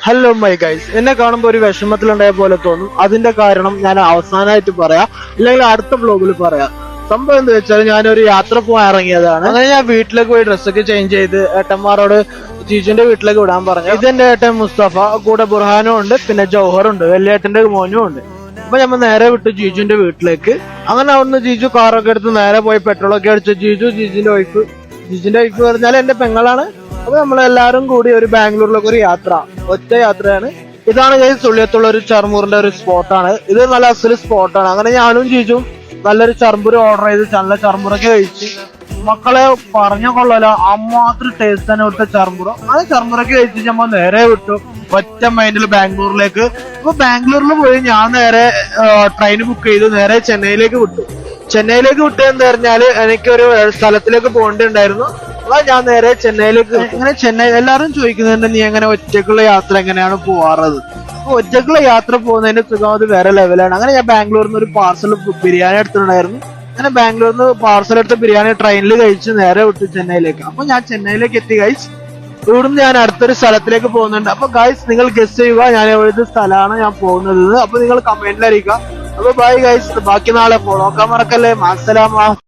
Hello my guys, എന്നെ കാണുമ്പോൾ ഒരു വിഷമത്തിലുണ്ടായ പോലെ തോന്നും. അതിന്റെ കാരണം ഞാൻ അവസാനമായിട്ട് പറയാം, ഇല്ലെങ്കിൽ അടുത്ത വ്ലോഗിൽ പറയാം. സംഭവം എന്താ വെച്ചാൽ ഞാനൊരു യാത്ര പോകാൻ ഇറങ്ങിയതാണ്. അങ്ങനെ ഞാൻ വീട്ടിലേക്ക് പോയി ഡ്രസ്സൊക്കെ ചേഞ്ച് ചെയ്ത് ഏട്ടന്മാരോട് ജീജുന്റെ വീട്ടിലേക്ക് വിടാൻ പറഞ്ഞു. ഇതെന്റെ ഏട്ടൻ മുസ്തഫ, കൂടെ ബുർഹാനും ഉണ്ട്, പിന്നെ ജൗഹറുണ്ട്, വലിയേട്ടന്റെ മോനും ഉണ്ട്. അപ്പൊ നമ്മൾ നേരെ വിട്ടു ജീജുന്റെ വീട്ടിലേക്ക്. അങ്ങനെ അവിടുന്ന് ജീജു കാറൊക്കെ എടുത്ത് നേരെ പോയി പെട്രോളൊക്കെ അടിച്ചു. ജീജുന്റെ വൈഫ് പറഞ്ഞാൽ എന്റെ പെങ്ങളാണ്. അപ്പൊ നമ്മളെല്ലാരും കൂടി ഒരു ബാംഗ്ലൂരിലേക്ക് ഒരു യാത്ര, ഒറ്റ യാത്രയാണ്. ഇതാണ് ഗൈസ് സുള്ളിയത്തുള്ള ഒരു ചർമൂറിന്റെ ഒരു സ്പോട്ടാണ്. ഇത് നല്ല അസല് സ്പോട്ടാണ്. അങ്ങനെ ഞാനും ജീജും നല്ലൊരു ചർമ്പൂര് ഓർഡർ ചെയ്ത് നല്ല ചർമ്പൂരൊക്കെ കഴിച്ച് മക്കളെ പറഞ്ഞ കൊള്ളല, അമ്മാത്ര ടേസ്റ്റ് തന്നെ ഇവിടുത്തെ ചർമ്പൂറ. അങ്ങനെ ചർമ്പൂരൊക്കെ കഴിച്ച് നമ്മൾ നേരെ വിട്ടു ഒറ്റ മൈൻഡിൽ ബാംഗ്ലൂരിലേക്ക്. അപ്പൊ ബാംഗ്ലൂരിൽ പോയി ഞാൻ നേരെ ട്രെയിൻ ബുക്ക് ചെയ്ത് നേരെ ചെന്നൈയിലേക്ക് വിട്ടു എന്താ പറഞ്ഞാല് എനിക്കൊരു സ്ഥലത്തിലേക്ക് പോകേണ്ടിണ്ടായിരുന്നു. അതാ ഞാൻ നേരെ ചെന്നൈയിലേക്ക്. ഇങ്ങനെ ചെന്നൈ എല്ലാരും ചോദിക്കുന്നുണ്ട്, നീ എങ്ങനെ ഒറ്റക്കുള്ള യാത്ര എങ്ങനെയാണ് പോവാറത്? അപ്പൊ ഒറ്റക്കുള്ള യാത്ര പോകുന്നതിന്റെ സുഖം അത് വേറെ ലെവലാണ്. അങ്ങനെ ഞാൻ ബാംഗ്ലൂരിൽ നിന്ന് ഒരു പാർസൽ ബിരിയാണി എടുത്തിട്ടുണ്ടായിരുന്നു. അങ്ങനെ ബാംഗ്ലൂരിൽ നിന്ന് പാർസൽ എടുത്ത ബിരിയാണി ട്രെയിനിൽ കഴിച്ച് നേരെ വിട്ടു ചെന്നൈയിലേക്ക്. അപ്പൊ ഞാൻ ചെന്നൈയിലേക്ക് എത്തി ഗൈസ്. ഇവിടുന്ന് ഞാൻ അടുത്തൊരു സ്ഥലത്തിലേക്ക് പോകുന്നുണ്ട്. അപ്പൊ ഗൈസ് നിങ്ങൾ ഗസ് ചെയ്യുക ഞാൻ എവിടുത്തെ സ്ഥലമാണ് ഞാൻ പോകുന്നത്. അപ്പൊ നിങ്ങൾ കമന്റിൽ അറിയിക്കുക. അപ്പൊ ബൈ ഗൈസ്, ബാക്കി നാളെ ഫോളോ ആക്കാൻ മറക്കല്ലേ. മാസലാമ.